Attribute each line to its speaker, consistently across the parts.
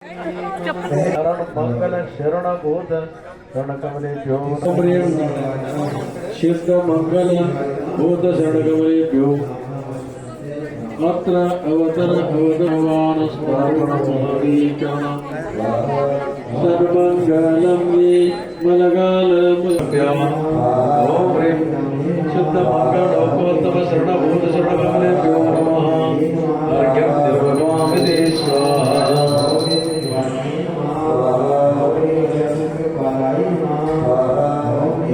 Speaker 1: शरण मंगल शरण बोध शरण कमलेभ्यो
Speaker 2: सिद्ध मंगल बोध शरण कमलेभ्यो अत्र अवतर अवधवान स्मरण सर्वमंगलम ये मलगालम
Speaker 1: ओम ह्रीं शुद्ध मंगल लोकोत्तम शरण बोध शरण कमलेभ्यो नमः अर्घ्यं निर्वहामि ते स्वाहा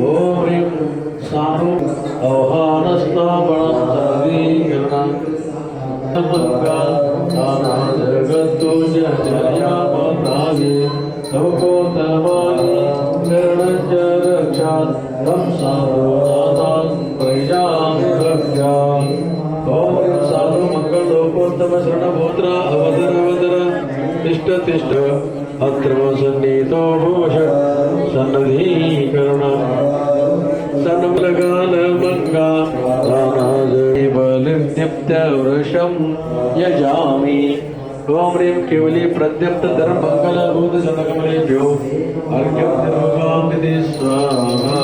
Speaker 1: ओम ह्रीं सानु आह्वानस्तावणं सर्वीकरणं मंगल नाना जगतो जयावताये लोकोत्तमानि शरणं च रक्षात् तं साधुनाथान् प्रजां रक्षात् ओम ह्रीं साधु मंगल लोकोत्तम शरणभूत्र अवतर अवतर तिष्ठ तिष्ठ अत्र सन्नीतो भूष सन्नधीकरणं सन्मलगाल मंगा बलिं दीप्त वृषं यजामि ओम ह्रीं केवली प्रद्युप्त धर्म मंगल बोध शरणकमलेभ्यो अर्घ्यं निर्वहामि ते स्वाहा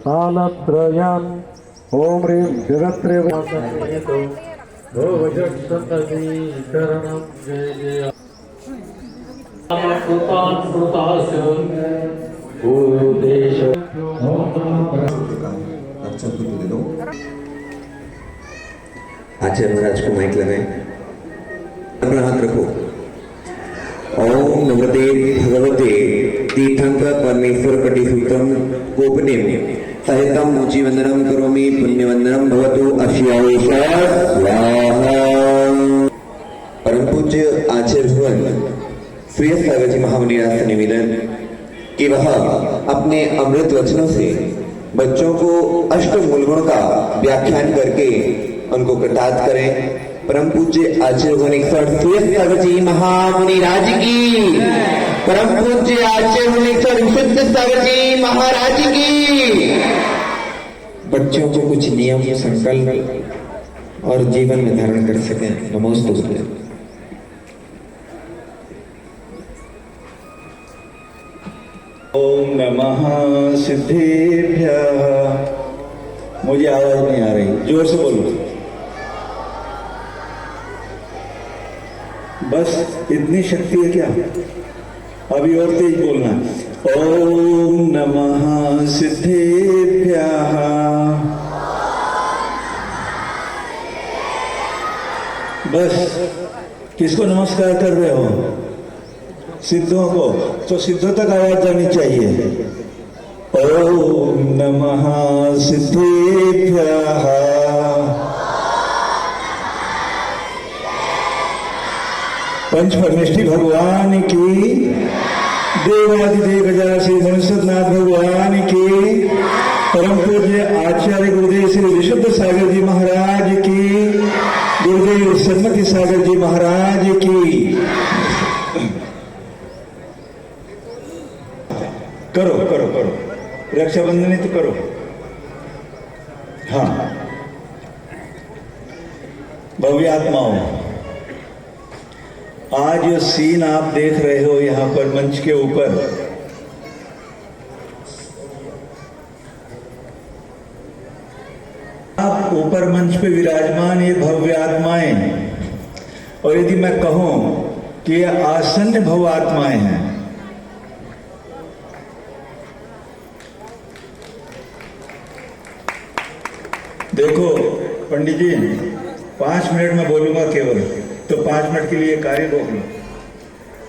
Speaker 1: कालत्रयान् ओम ह्रीं जगत्त्रयवासनेतो भवजत्सन्नधीकरणं जय जय कृतान् कृताश्च भूदेश
Speaker 3: आचार्य महाराज को माइक लगाएं, अपना हाथ रखो। ओम नमते भगवते तीर्थंकर परमेश्वर कटिसूत्रम गोपनीय सहितम मुचि वंदनम करोमि पुण्यवंदनम भवतु अश्याय स्वाहा। परम पूज्य आचार्य भवन श्री सागर जी महामुनि से निवेदन कि वह अपने अमृत वचनों से बच्चों को अष्ट मूल गुण का व्याख्यान करके उनको कृतार्थ करें। परम पूज्य आचार्य भवन श्री सागर जी महामुनि राज की, परम पूज्य आचार्य भवन विशुद्ध सागर जी महाराज की। बच्चों को कुछ नियम संकल्प और जीवन में धारण कर सकें। नमोस्तुते।
Speaker 4: ओम नमः सिद्धेभ्यः। मुझे आवाज नहीं आ रही, जोर से बोलो। बस इतनी शक्ति है क्या? अभी और तेज बोलना। ओम नमः सिद्धेभ्यः। बस किसको नमस्कार कर रहे हो? सिद्धों को। तो सिद्धों तक आवाज जानी चाहिए। ओम नमः सिद्धेभ्यः। पंच परमेष्ठी भगवान की, देवादिदेव गजा श्री मनुष्यनाथ भगवान की, परम पूज्य आचार्य गुरुदेव श्री विशुद्ध सागर जी महाराज की, गुरुदेव सन्मति सागर जी महाराज की। करो करो करो, रक्षाबंधन तो करो। हाँ, भव्य आत्माओं, आज जो सीन आप देख रहे हो यहाँ पर मंच के ऊपर, आप ऊपर मंच पे विराजमान ये भव्य आत्माएं, और यदि मैं कहूं कि ये आसन्न भव आत्माएं हैं, देखो पंडित जी, 5 मिनट में बोलूंगा केवल, तो 5 मिनट के लिए कार्य रोक लो,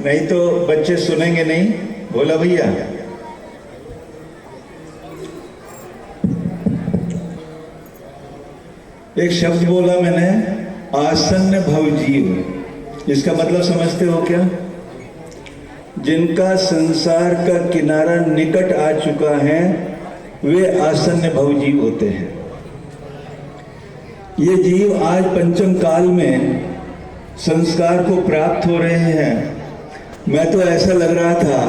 Speaker 4: नहीं तो बच्चे सुनेंगे नहीं। बोला भैया, एक शब्द बोला मैंने, आसन्न भवजीव। इसका मतलब समझते हो क्या? जिनका संसार का किनारा निकट आ चुका है वे आसन्न भवजीव होते हैं। ये जीव आज पंचम काल में संस्कार को प्राप्त हो रहे हैं। मैं तो ऐसा लग रहा था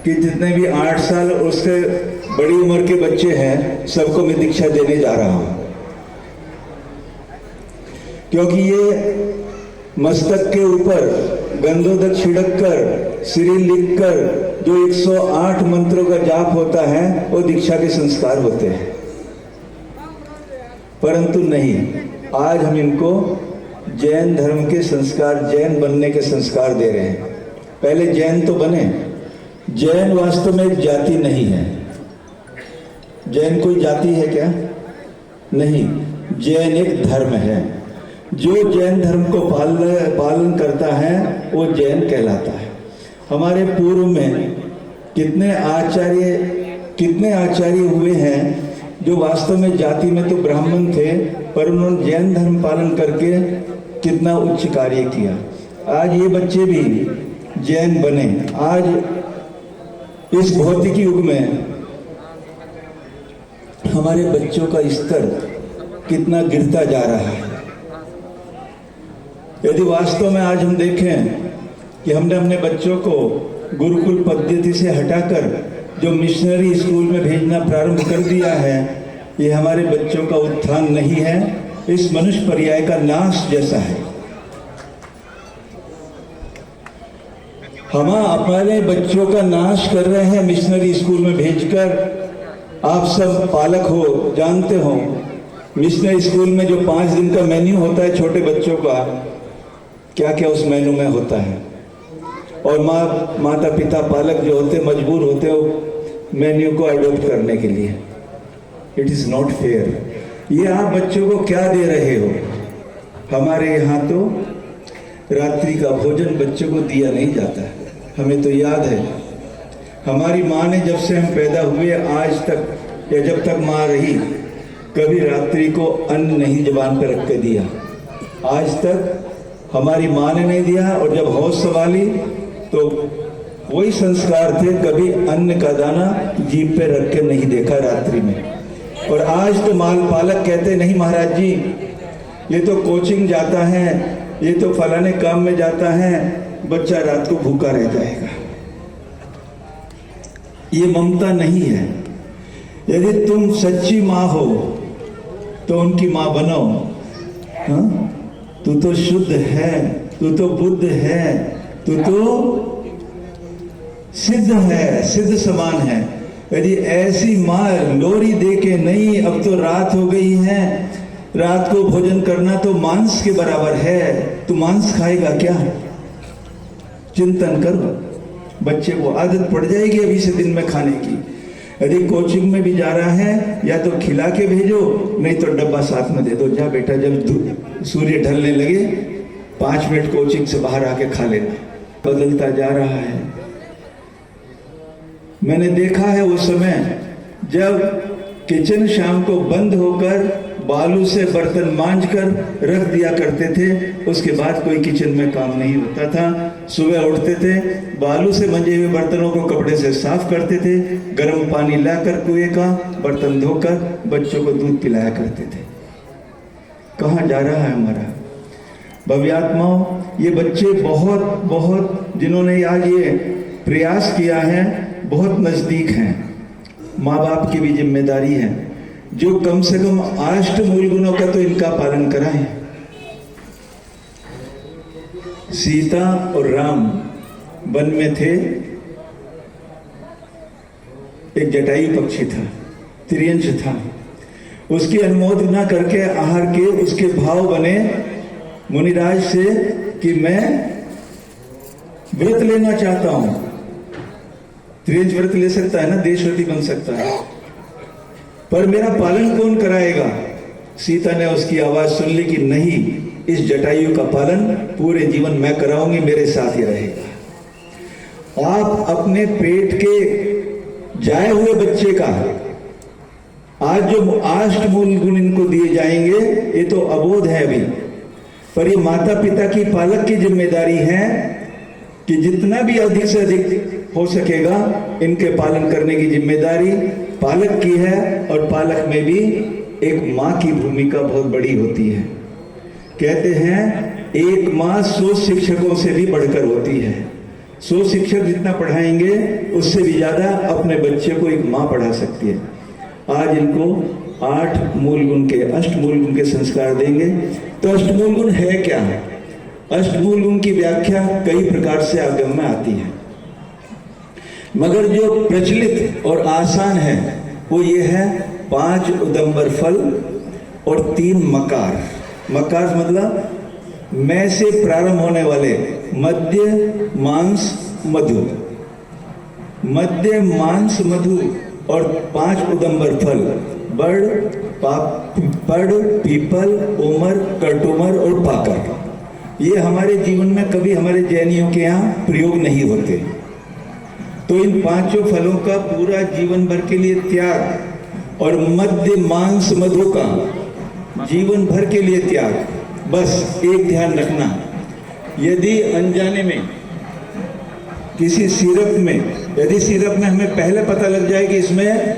Speaker 4: कि जितने भी 8 साल और उससे बड़ी उम्र के बच्चे हैं सबको मैं दीक्षा देने जा रहा हूं, क्योंकि ये मस्तक के ऊपर गंधोदक छिड़क कर, श्री लिख कर जो 108 मंत्रों का जाप होता है वो दीक्षा के संस्कार होते हैं। परंतु नहीं, आज हम इनको जैन धर्म के संस्कार, जैन बनने के संस्कार दे रहे हैं। पहले जैन तो बने। जैन वास्तव में एक जाति नहीं है। जैन कोई जाति है क्या? नहीं, जैन एक धर्म है। जो जैन धर्म को पालन करता है वो जैन कहलाता है। हमारे पूर्व में कितने आचार्य हुए हैं जो वास्तव में जाति में तो ब्राह्मण थे, पर उन्होंने जैन धर्म पालन करके कितना उच्च कार्य किया। आज ये बच्चे भी जैन बने। आज इस भौतिक युग में हमारे बच्चों का स्तर कितना गिरता जा रहा है। यदि वास्तव में आज हम देखें कि हमने अपने बच्चों को गुरुकुल पद्धति से हटाकर जो मिशनरी स्कूल में भेजना प्रारंभ कर दिया है, ये हमारे बच्चों का उत्थान नहीं है, इस मनुष्य पर्याय का नाश जैसा है। हम अपने बच्चों का नाश कर रहे हैं मिशनरी स्कूल में भेजकर। आप सब पालक हो, जानते हो मिशनरी स्कूल में जो 5 दिन का मेन्यू होता है छोटे बच्चों का, क्या क्या उस मेन्यू में होता है। और माता पिता पालक जो होते मजबूर होते हो मेन्यू को अडॉप्ट करने के लिए। It is not fair. ये आप बच्चों को क्या दे रहे हो? हमारे यहाँ तो रात्रि का भोजन बच्चों को दिया नहीं जाता है। हमें तो याद है, हमारी माँ ने जब से हम पैदा हुए आज तक, या जब तक माँ रही, कभी रात्रि को अन्न नहीं जुबान पर रख के दिया। आज तक हमारी माँ ने नहीं दिया। और जब होश संभाली तो वही संस्कार थे, कभी अन्न का दाना जीभ पे रख के नहीं देखा रात्रि में। और आज तो माल पालक कहते नहीं महाराज जी, ये तो कोचिंग जाता है, ये तो फलाने काम में जाता है, बच्चा रात को भूखा रह जाएगा। ये ममता नहीं है। यदि तुम सच्ची माँ हो तो उनकी माँ बनो। हाँ? तू तो शुद्ध है, तू तो बुद्ध है, तू तो सिद्ध है, सिद्ध समान है। यदि ऐसी माँ लोरी दे के नहीं, अब तो रात हो गई है, रात को भोजन करना तो मांस के बराबर है, तू मांस खाएगा क्या? चिंतन करो। बच्चे को आदत पड़ जाएगी अभी से दिन में खाने की। यदि कोचिंग में भी जा रहा है, या तो खिला के भेजो, नहीं तो डब्बा साथ में दे दो। जा बेटा, जब सूर्य ढलने लगे 5 मिनट कोचिंग से बाहर आके खा लेना। बदलता जा रहा है। मैंने देखा है वो समय जब किचन शाम को बंद होकर बालू से बर्तन मांज कर रख दिया करते थे, उसके बाद कोई किचन में काम नहीं होता था। सुबह उठते थे, बालू से मंजे हुए बर्तनों को कपड़े से साफ करते थे, गर्म पानी लाकर कुएं का बर्तन धोकर बच्चों को दूध पिलाया करते थे। कहाँ जा रहा है हमारा भव्यात्माओं? ये बच्चे बहुत जिन्होंने आज ये प्रयास किया है, बहुत नजदीक हैं। माँ बाप की भी जिम्मेदारी है जो कम से कम 8 मूल गुणों का तो इनका पालन कराएं। सीता और राम वन में थे। एक जटायु पक्षी था, त्रियंश था। उसकी अनुमोदना करके आहार के उसके भाव बने मुनिराज से कि मैं व्रत लेना चाहता हूं। त्रियंश व्रत ले सकता है ना, देशव्रती बन सकता है, पर मेरा पालन कौन कराएगा? सीता ने उसकी आवाज सुन ली कि नहीं, इस जटायु का पालन पूरे जीवन मैं कराऊंगी, मेरे साथ ही रहेगा। आप अपने पेट के जाए हुए बच्चे का आज जो अष्टमूल गुण इनको दिए जाएंगे, ये तो अबोध है अभी, पर ये माता पिता की पालक की जिम्मेदारी है कि जितना भी अधिक से अधिक हो सकेगा इनके पालन करने की जिम्मेदारी पालक की है। और पालक में भी एक माँ की भूमिका बहुत बड़ी होती है। कहते हैं एक माँ 100 शिक्षकों से भी बढ़कर होती है। 100 शिक्षक जितना पढ़ाएंगे उससे भी ज्यादा अपने बच्चे को एक माँ पढ़ा सकती है। आज इनको 8 मूल गुण के, अष्टमूल गुण के संस्कार देंगे। तो अष्टमूल गुण है क्या? अष्टमूल गुण की व्याख्या कई प्रकार से आगम में आती है, मगर जो प्रचलित और आसान है वो ये है 5 उदंबर फल और 3 मकार। मकार मतलब मैं से प्रारंभ होने वाले मध्य मांस मधु, मध्य मांस मधु और 5 उदंबर फल, पड़, पीपल, उमर, कटुमर और पाकर। ये हमारे जीवन में कभी हमारे जैनियों के यहाँ प्रयोग नहीं होते। तो इन 5 फलों का पूरा जीवन भर के लिए त्याग और मध्य मांस मधु का जीवन भर के लिए त्याग। बस एक ध्यान रखना, यदि अनजाने में किसी सिरप में, यदि सिरप में हमें पहले पता लग जाए कि इसमें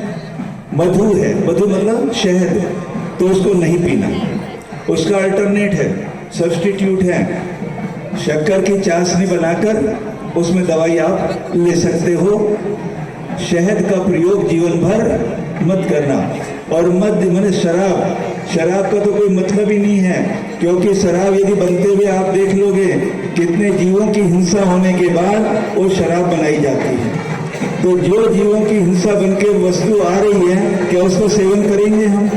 Speaker 4: मधु है, मधु मतलब शहद, तो उसको नहीं पीना। उसका अल्टरनेट है, सब्स्टिट्यूट है, शक्कर की चाशनी बनाकर उसमें दवाई आप ले सकते हो। शहद का प्रयोग जीवन भर मत करना। और मध्य माने शराब, शराब का तो कोई मतलब ही नहीं है, क्योंकि शराब यदि बनते हुए आप देख लोगे कितने जीवों की हिंसा होने के बाद वो शराब बनाई जाती है। तो जो जीवों की हिंसा बनके वस्तु आ रही है, क्या उसको सेवन करेंगे हम?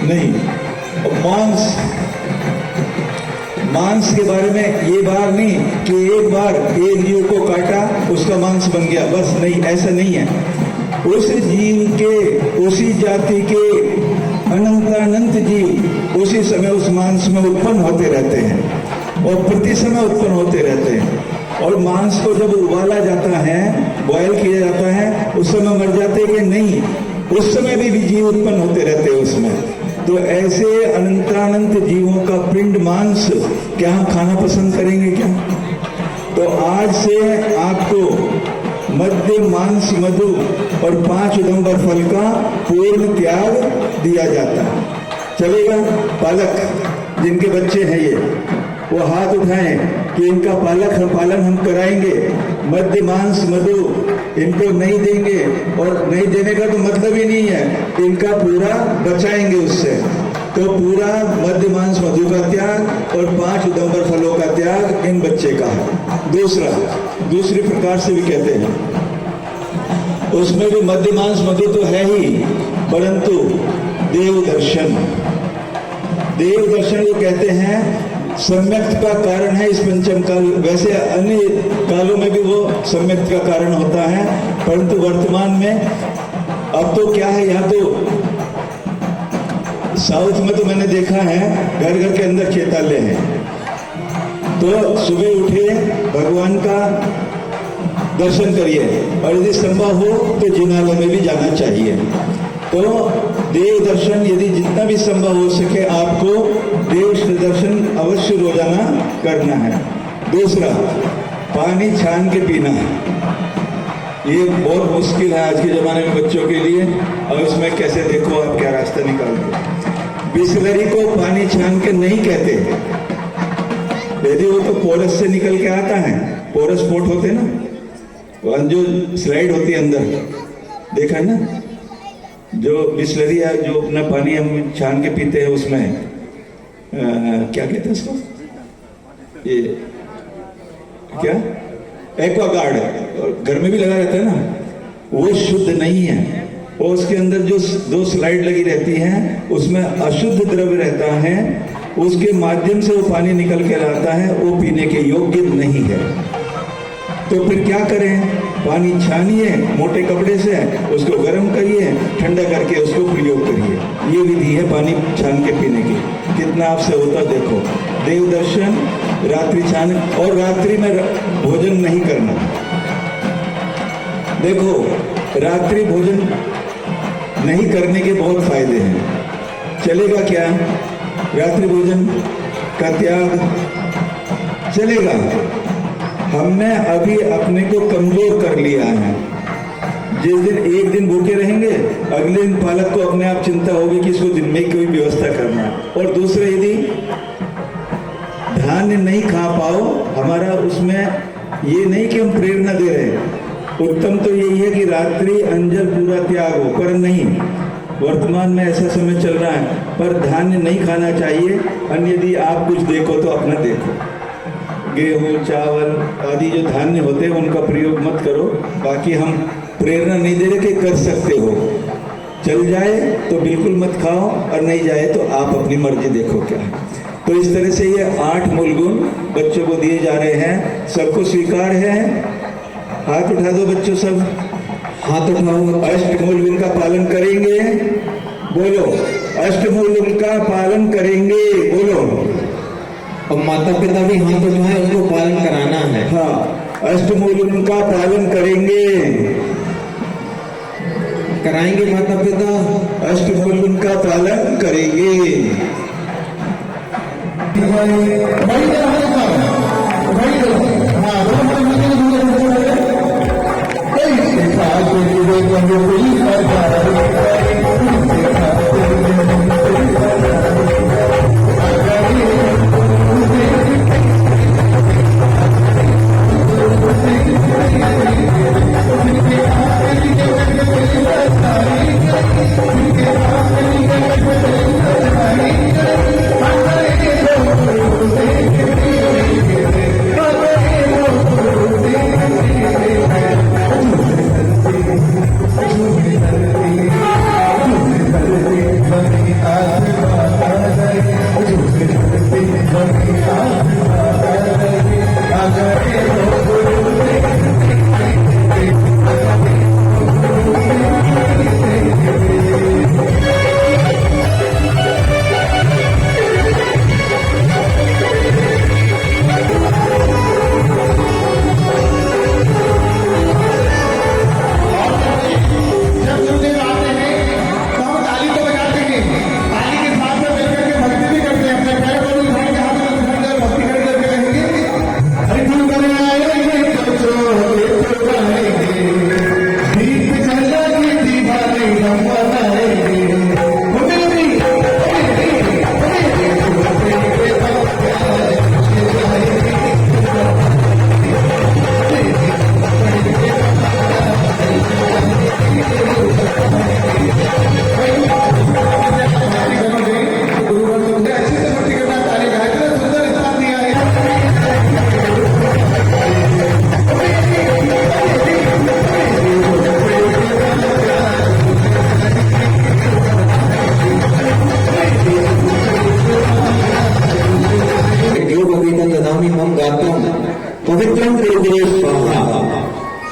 Speaker 4: नहीं। मांस के बारे में ये बात नहीं कि एक बार एक जीव को काटा उसका मांस बन गया, बस नहीं, ऐसा नहीं है। उस जीव के, उसी जाति के अनंतानंत जीव उसी समय उस मांस में उत्पन्न होते रहते हैं और प्रति समय उत्पन्न होते रहते हैं। और मांस को जब उबाला जाता है, बॉयल किया जाता है, उस समय मर जाते कि नहीं, उस समय भी जीव उत्पन्न होते रहते हैं उसमें। तो ऐसे अनंतानंत जीवों का पिंड मांस क्या हम खाना पसंद करेंगे क्या? तो आज से आपको मध्य मांस मधु और 5 उदंबर फल का पूर्ण त्याग दिया जाता है। चलेगा? पालक जिनके बच्चे हैं ये, वो हाथ उठाएं कि इनका पालन हम कराएंगे। मध्य मांस मधु इनको नहीं देंगे, और नहीं देने का तो मतलब ही नहीं है, इनका पूरा बचाएंगे उससे। तो पूरा मध्य मांस मधु का त्याग और 5 उदंबर फलों का त्याग इन बच्चे का है। दूसरी प्रकार से भी कहते हैं, उसमें भी मध्य मांस मधु तो है ही, परंतु देव दर्शन को कहते हैं सम्यक्त का कारण है इस पंचम काल। वैसे अन्य कालों में भी वो सम्यक्त का कारण होता है, परंतु वर्तमान में अब तो क्या है, यहाँ तो साउथ में तो मैंने देखा है घर घर के अंदर चैतालय है। तो सुबह उठे भगवान का दर्शन करिए, और यदि संभव हो तो जिनालय में भी जाना चाहिए। तो देव दर्शन यदि जितना भी संभव हो सके आपको देव दर्शन अवश्य रोजाना करना है। दूसरा, पानी छान के पीना है। ये बहुत मुश्किल है आज के जमाने में बच्चों के लिए, और इसमें कैसे देखो आप क्या रास्ता निकालते। बिसलरी को पानी छान के नहीं कहते, यदि वो तो पोरस से निकल के आता है, पोरस पोर्ट होते ना, जो स्लाइड होती है अंदर, देखा है ना, जो बिस्लरी है, जो अपना पानी हम छान के पीते हैं, उसमें क्या कहते हैं उसको, ये क्या, एक्वागार्ड, घर में भी लगा रहता है ना, वो शुद्ध नहीं है। और उसके अंदर जो 2 स्लाइड लगी रहती हैं, उसमें अशुद्ध द्रव्य रहता है, उसके माध्यम से वो पानी निकल के लाता है, वो पीने के योग्य नहीं है। तो फिर क्या करें? पानी छानिए मोटे कपड़े से, उसको गर्म करिए, ठंडा करके उसको प्रयोग करिए। ये विधि है पानी छान के पीने की। कितना आपसे होता देखो। देव दर्शन, रात्रि छान, और रात्रि में भोजन नहीं करना। देखो, रात्रि भोजन नहीं करने के बहुत फायदे हैं। चलेगा क्या रात्रि भोजन का त्याग? चलेगा। हमने अभी अपने को कमजोर कर लिया है। जिस दिन एक दिन भूखे रहेंगे, अगले दिन पालक को अपने आप चिंता होगी कि इसको दिन में कोई व्यवस्था करना है। और दूसरे, यदि धान्य नहीं खा पाओ, हमारा उसमें ये नहीं कि हम प्रेरणा दे रहे हैं। उत्तम तो यही है कि रात्रि अंजल पूरा त्याग हो, पर नहीं। वर्तमान में ऐसा समय चल रहा है, पर धान्य नहीं खाना चाहिए। अन्य यदि आप कुछ देखो तो अपना देखो। गेहूं, चावल आदि जो धान्य होते हैं उनका प्रयोग मत करो। बाकी हम प्रेरणा नहीं दे रहे कि कर सकते हो। चल जाए तो बिल्कुल मत खाओ, और नहीं जाए तो आप अपनी मर्जी देखो क्या है। तो इस तरह से ये 8 मूल गुण बच्चों को दिए जा रहे हैं। सबको स्वीकार है? हाथ उठा दो बच्चों सब, हाथ उठाओ। अष्टमूल गुण का पालन करेंगे? बोलो, अष्टमूल गुण का पालन करेंगे? बोलो।
Speaker 3: और माता पिता भी हाथ उठाए, उनको पालन कराना है।
Speaker 4: हाँ, अष्टमूल गुण का पालन करेंगे?
Speaker 3: कराएंगे माता पिता।
Speaker 4: अष्टमूल गुण का पालन करेंगे।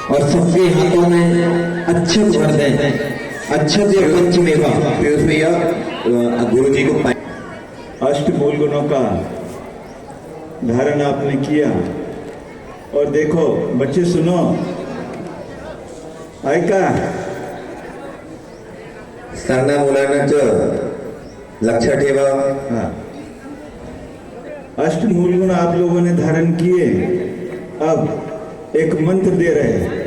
Speaker 3: और सबके हाथों में अच्छे भर दें, अच्छे पंचमेवा।
Speaker 4: पीयूष भैया गुरु जी को अष्टमूल गुणों का धारण आपने किया। और देखो बच्चे सुनो, ऐका
Speaker 3: सांगण्या मुलांचं लक्ष ठेवा।
Speaker 4: हाँ, अष्टमूल गुण आप लोगों ने धारण किए। अब एक मंत्र दे रहे हैं,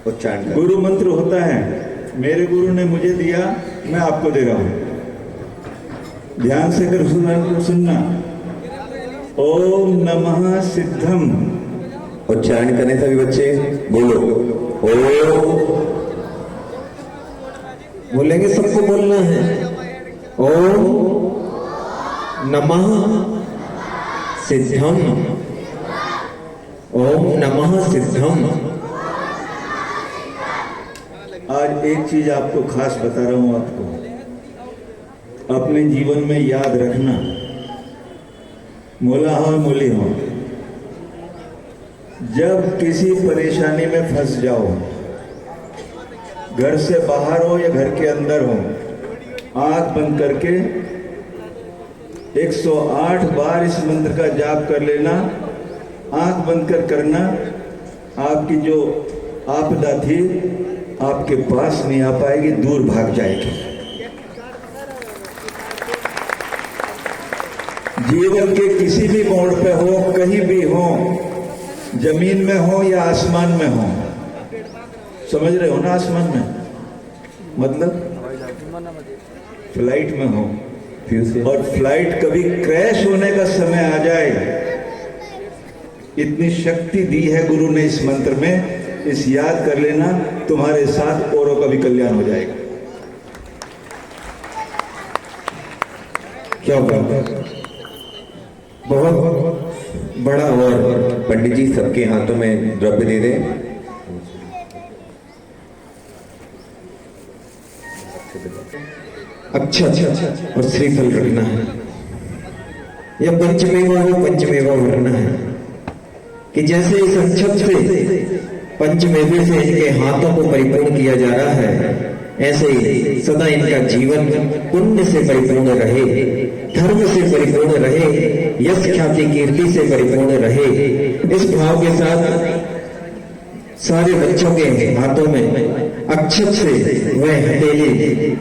Speaker 3: उच्चारण
Speaker 4: गुरु मंत्र होता है, मेरे गुरु ने मुझे दिया, मैं आपको दे रहा हूं। ध्यान से कर सुनना। ओम नमः सिद्धम।
Speaker 3: उच्चारण करने सभी बच्चे बोलो। ओम बोलेंगे, सबको बोलना है। ओम नमः सिद्धम। ओम नमः सिद्धम।
Speaker 4: आज एक चीज आपको खास बता रहा हूं, आपको अपने जीवन में याद रखना, मोला हो मोली हो, जब किसी परेशानी में फंस जाओ, घर से बाहर हो या घर के अंदर हो, आंख बंद करके 108 बार इस मंत्र का जाप कर लेना। आंख बंद कर करना, आपकी जो आपदा थी आपके पास नहीं आ पाएगी, दूर भाग जाएगी। जीवन के किसी भी मोड़ पे हो, कहीं भी हो, जमीन में हो या आसमान में हो, समझ रहे हो ना? आसमान में मतलब फ्लाइट में हो, और फ्लाइट कभी क्रैश होने का समय आ जाए, इतनी शक्ति दी है गुरु ने इस मंत्र में। इस याद कर लेना, तुम्हारे साथ औरों का भी कल्याण हो जाएगा।
Speaker 3: क्या बात है, बहुत बड़ा। और पंडित जी सबके हाथों में द्रव्य दे दें। अच्छा और श्रीफल रखना है। यह पंचमेवा हो, पंचमेवा भरना है कि जैसे इस अक्षत से पंचमेवे से इनके हाथों को परिपूर्ण किया जा रहा है, ऐसे ही सदा इनका जीवन पुण्य से परिपूर्ण रहे, धर्म से परिपूर्ण रहे, यश ख्याति कीर्ति से परिपूर्ण रहे। इस भाव के साथ सारे बच्चों के हाथों में अक्षत से वह हथेली,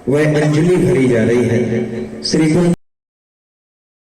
Speaker 3: वह अंजलि भरी जा रही है। श्रीफल